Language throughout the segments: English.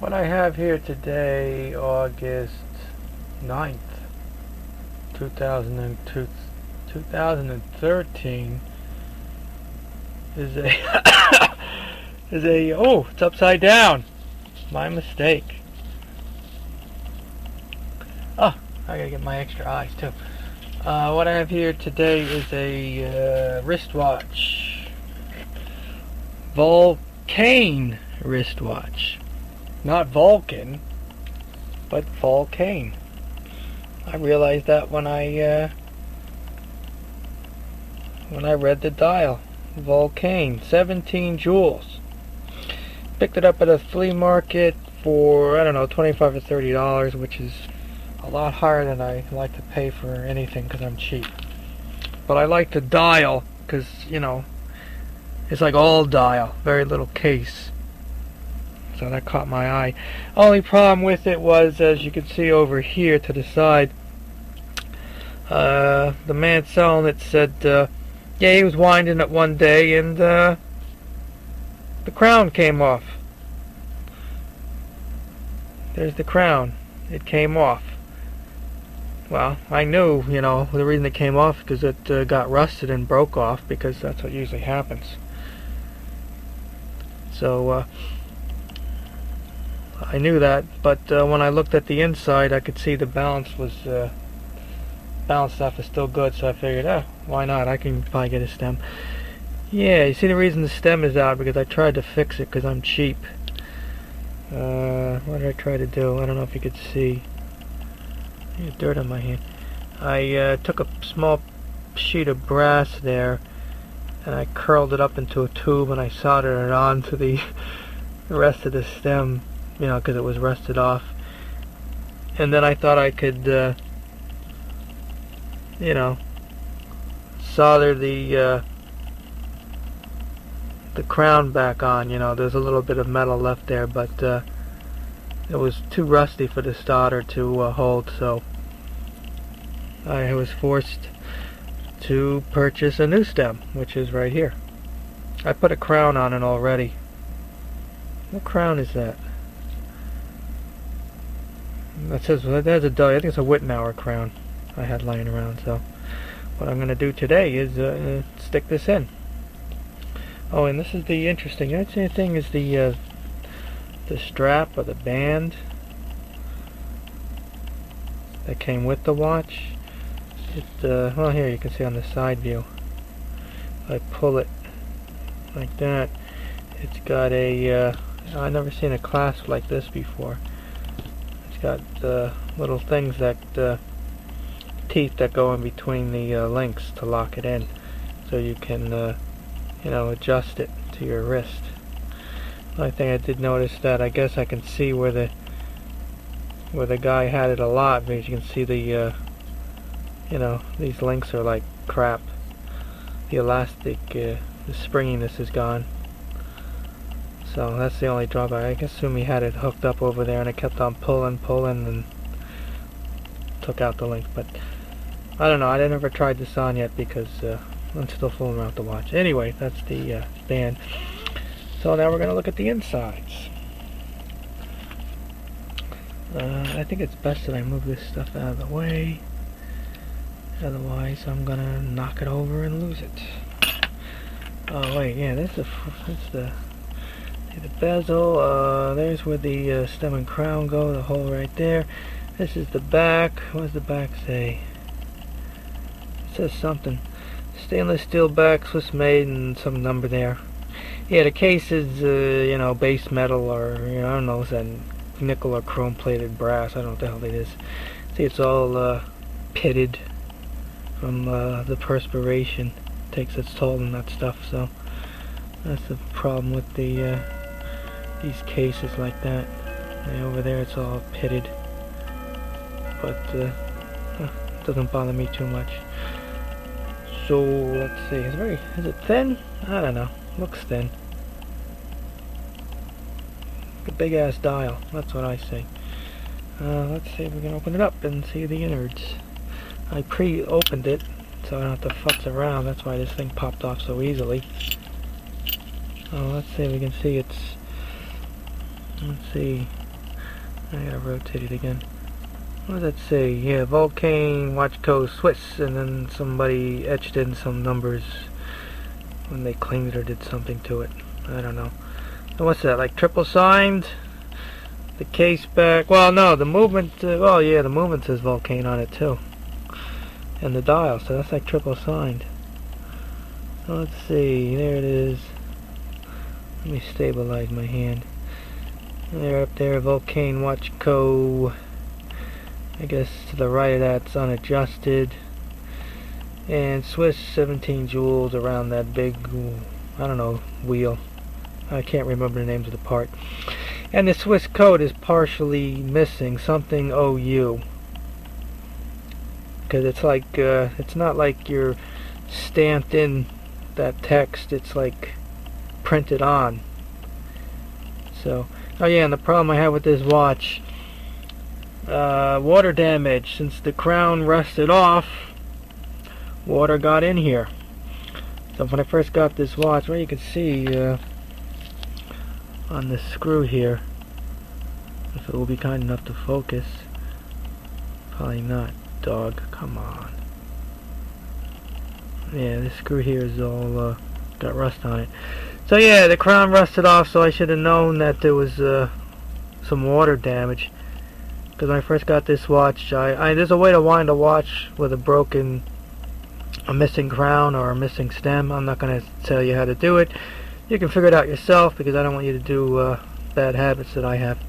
What I have here today, August 9th, 2002, 2013, is a oh, it's upside down. My mistake. Oh, I gotta get my extra eyes too. What I have here today is a wristwatch. Vulcain wristwatch. Not Vulcan, but Vulcain. I realized that when I read the dial. Vulcain, 17 joules. Picked it up at a flea market for, I don't know, $25 or $30, which is a lot higher than I like to pay for anything because I'm cheap. But I like the dial because, you know, it's like all dial, very little case. So that caught my eye. Only problem with it was, as you can see over here to the side, the man selling it said, yeah, he was winding it one day and the crown came off. There's the crown. It came off. Well, I knew, you know, the reason it came off because it got rusted and broke off, because that's what usually happens. So, I knew that, but when I looked at the inside, I could see the balance stuff is still good, so I figured, why not? I can probably get a stem. Yeah, you see the reason the stem is out, because I tried to fix it because I'm cheap. What did I try to do? I don't know if you could see. There's dirt on my hand. I took a small sheet of brass there, and I curled it up into a tube, and I soldered it onto the rest of the stem, you know, because it was rusted off. And then I thought I could, you know, solder the crown back on. You know, there's a little bit of metal left there, but it was too rusty for the solder to hold, so I was forced to purchase a new stem, which is right here. I put a crown on it already. What crown is that? That says, that's a I think it's a Wittenauer crown I had lying around. So what I'm going to do today is stick this in. Oh, and this is the interesting thing, is the strap or the band that came with the watch. Well, here you can see on the side view. I pull it like that. It's got a I've never seen a clasp like this before. It's got little things that teeth that go in between the links to lock it in, so you can you know, adjust it to your wrist. The only thing I did notice that I guess I can see where the guy had it a lot, because you can see the you know, these links are like crap. The elastic, the springiness is gone. So that's the only drawback. I assume he had it hooked up over there and it kept on pulling and took out the link. But I don't know, I never tried this on yet because I'm still fooling around with the watch. Anyway, that's the band. So now we're going to look at the insides. I think it's best that I move this stuff out of the way. Otherwise I'm going to knock it over and lose it. Oh wait, yeah, that's the bezel. There's where the stem and crown go, the hole right there. This is the back. What does the back say? It says something. Stainless steel back, Swiss made, and some number there. Yeah, the case is, you know, base metal, or, you know, I don't know, is that nickel or chrome plated brass? I don't know what the hell it is. See, it's all pitted from the perspiration. Takes its toll and that stuff, so that's the problem with the these cases like that. And over there it's all pitted, but it doesn't bother me too much. So let's see, is it thin? I don't know, looks thin. A big ass dial, that's what I say. Let's see if we can open it up and see the innards. I pre-opened it so I don't have to futz around. That's why this thing popped off so easily. Oh, let's see if we can see it's... Let's see. I gotta rotate it again. What does that say? Yeah, Vulcain, watch code Swiss, and then somebody etched in some numbers when they cleaned it or did something to it. I don't know. And what's that, like triple signed? The case back, well no, the movement, well yeah, the movement says Vulcain on it too. And the dial, so that's like triple signed. So let's see, there it is. Let me stabilize my hand. There up there, Vulcain watch co. I guess to the right of that's unadjusted. And Swiss 17 joules around that big, I don't know, wheel. I can't remember the names of the part. And the Swiss code is partially missing, something OU. Because it's like, it's not like you're stamped in that text, it's like printed on. So, oh yeah, and the problem I have with this watch, water damage. Since the crown rusted off, water got in here. So when I first got this watch, well, you can see on the screw here, if it will be kind enough to focus. Probably not, dog, come on. Yeah, this screw here is all got rust on it. So yeah, the crown rusted off, so I should have known that there was some water damage. Because when I first got this watch, there's a way to wind a watch with a missing crown or a missing stem. I'm not going to tell you how to do it. You can figure it out yourself, because I don't want you to do bad habits that I have.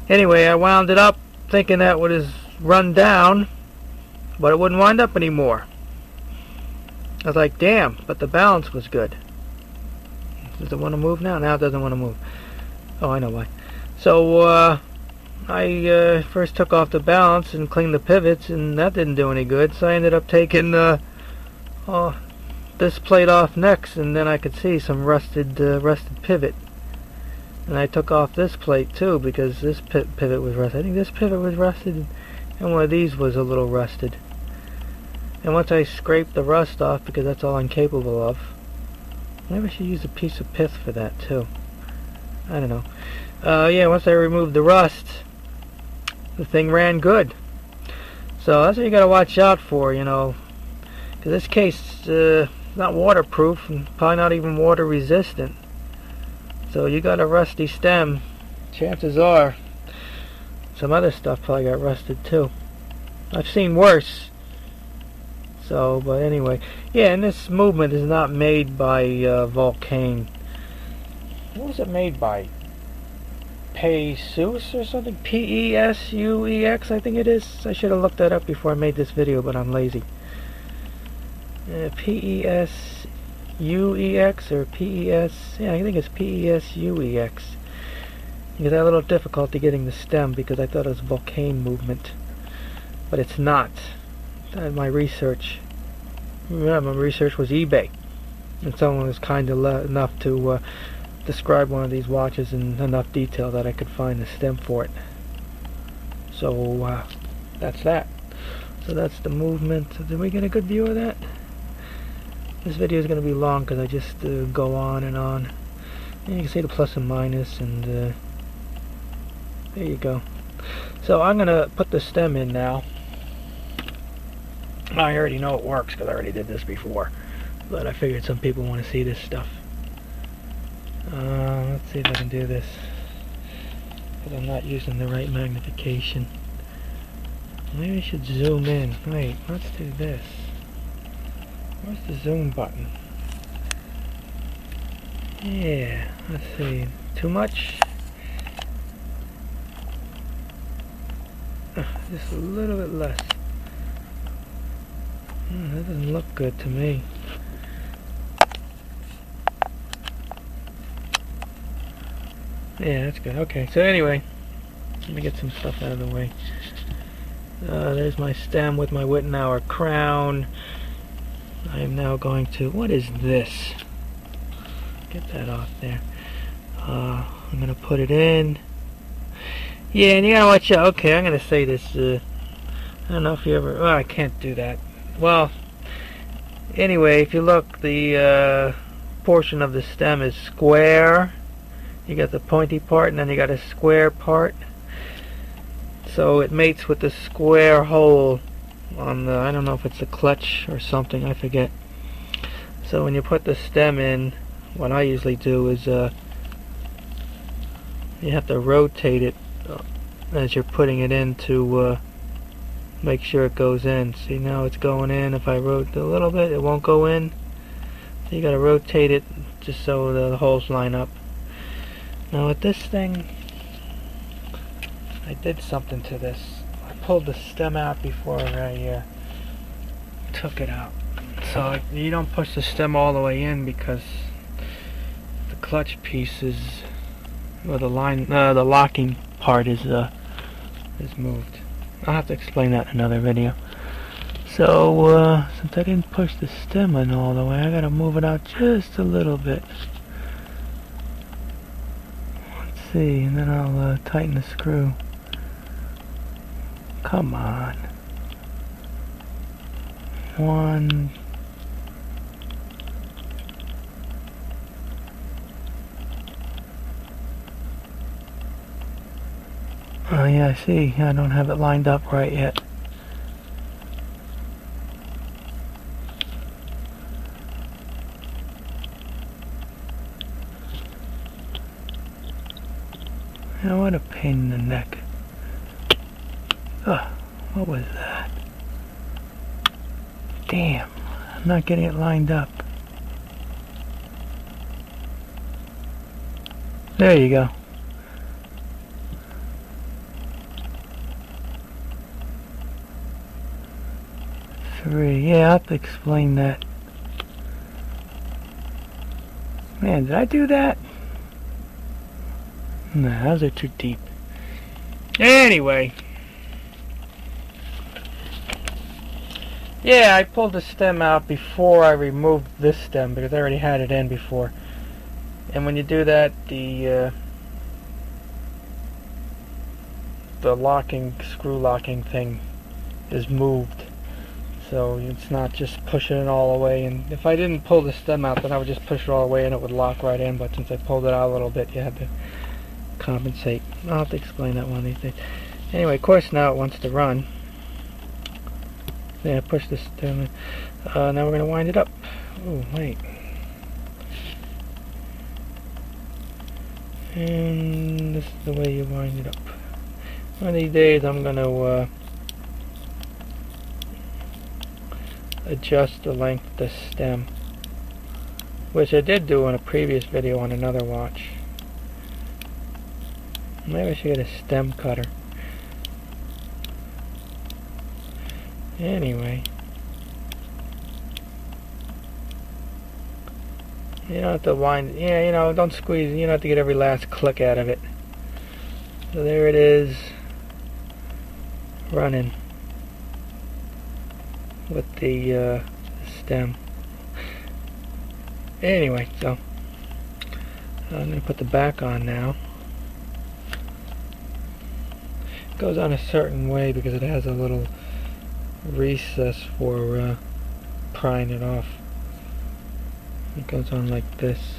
Anyway, I wound it up thinking that would have run down, but it wouldn't wind up anymore. I was like, damn, but the balance was good. Does it want to move now? Now it doesn't want to move. Oh, I know why. So, I first took off the balance and cleaned the pivots, and that didn't do any good. So I ended up taking this plate off next, and then I could see some rusted pivot. And I took off this plate too, because this pivot was rusted. I think this pivot was rusted, and one of these was a little rusted. And once I scraped the rust off, because that's all I'm capable of, maybe I should use a piece of pith for that too. I don't know. Yeah, once I removed the rust, the thing ran good. So that's what you gotta watch out for, you know. Because this case is not waterproof, and probably not even water resistant. So you got a rusty stem, chances are some other stuff probably got rusted too. I've seen worse. So, but anyway, yeah, and this movement is not made by Vulcain. What was it made by? Peseux or something? P-E-S-U-E-X, I think it is. I should have looked that up before I made this video, but I'm lazy. P-E-S-U-E-X or P-E-S, yeah, I think it's P-E-S-U-E-X. Because I had a little difficulty getting the stem because I thought it was Vulcain movement. But it's not. My research was eBay, and someone was kind enough to describe one of these watches in enough detail that I could find the stem for it. So that's that. So that's the movement. Did we get a good view of that? This video is going to be long because I just go on and on. And you can see the plus and minus, and there you go. So I'm going to put the stem in now. I already know it works because I already did this before, but I figured some people want to see this stuff. Let's see if I can do this, because I'm not using the right magnification. Maybe I should zoom in. Wait, let's do this. Where's the zoom button? Yeah, let's see. Too much? Just a little bit less. That doesn't look good to me. Yeah, that's good. Okay, so anyway, let me get some stuff out of the way. There's my stem with my Wittenauer crown. I am now going to... What is this? Get that off there. I'm going to put it in. Yeah, and you gotta watch out. Okay, I'm going to say this. I don't know if you ever... Oh, I can't do that. Well, anyway, if you look, the portion of the stem is square. You got the pointy part, and then you got a square part. so it mates with the square hole on the, I don't know if it's the clutch or something, I forget. So when you put the stem in, what I usually do is you have to rotate it as you're putting it in to make sure it goes in. See, now it's going in. If I rotate a little bit, it won't go in. So you got to rotate it just so the holes line up. Now with this thing, I did something to this. I pulled the stem out before I took it out. So you don't push the stem all the way in because the clutch piece is, well, the locking part is moved. I'll have to explain that in another video. So since I didn't push the stem in all the way, I gotta move it out just a little bit. Let's see, and then I'll tighten the screw. Come on. One. Oh yeah, I see. I don't have it lined up right yet. Yeah, what a pain in the neck. Ugh, what was that? Damn, I'm not getting it lined up. There you go. Three. Yeah, I'll have to explain that. Man, did I do that? Nah, those are too deep. Anyway. Yeah, I pulled the stem out before I removed this stem because I already had it in before. And when you do that, the screw locking thing is moved. So it's not just pushing it all the way. And if I didn't pull the stem out, then I would just push it all the way and it would lock right in. But since I pulled it out a little bit, you had to compensate. I'll have to explain that one of these days. Anyway, of course now it wants to run. Yeah, push this down. Now we're going to wind it up. Oh, wait. And this is the way you wind it up. One of these days I'm going to adjust the length of the stem, which I did do in a previous video on another watch. Maybe I should get a stem cutter. Anyway, you don't have to wind, yeah, you know, don't squeeze, you don't have to get every last click out of it. So there it is, running with the stem. Anyway, so I'm going to put the back on now. It goes on a certain way because it has a little recess for prying it off. It goes on like this.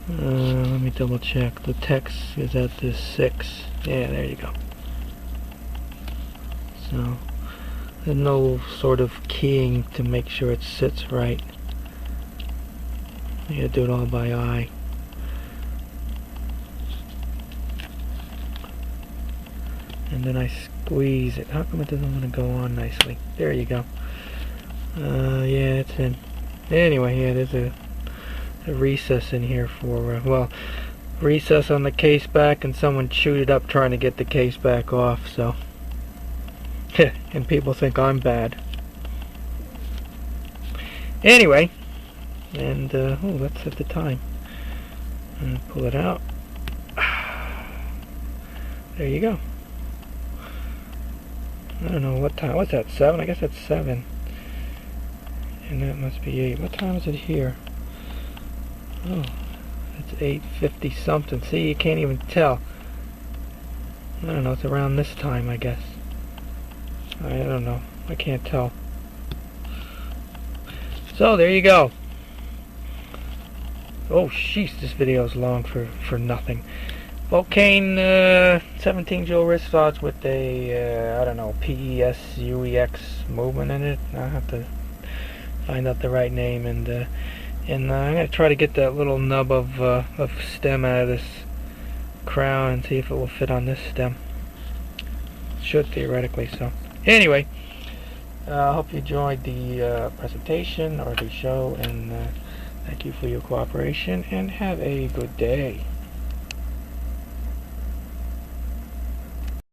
Let me double check. The text is at this 6. Yeah, there you go. So there's no sort of keying to make sure it sits right. You gotta do it all by eye. And then I squeeze it. How come it doesn't want to go on nicely? There you go. Yeah, it's in. Anyway, yeah, there's a recess in here for, well, recess on the case back, and someone chewed it up trying to get the case back off, so. And people think I'm bad. Anyway, and, oh, let's set the time. And pull it out. There you go. I don't know what time. What's that, 7? I guess that's 7. And that must be 8. What time is it here? Oh, it's 8:50 something. See, you can't even tell. I don't know, it's around this time, I guess. I don't know. I can't tell. So, there you go. Oh, sheesh, this video is long for nothing. Vulcain 17 joule wrist watch with a I don't know, PESUEX movement in it. I'll have to find out the right name, and I'm gonna try to get that little nub of stem out of this crown and see if it will fit on this stem. Should theoretically. So anyway, I hope you enjoyed the presentation or the show, and thank you for your cooperation, and have a good day.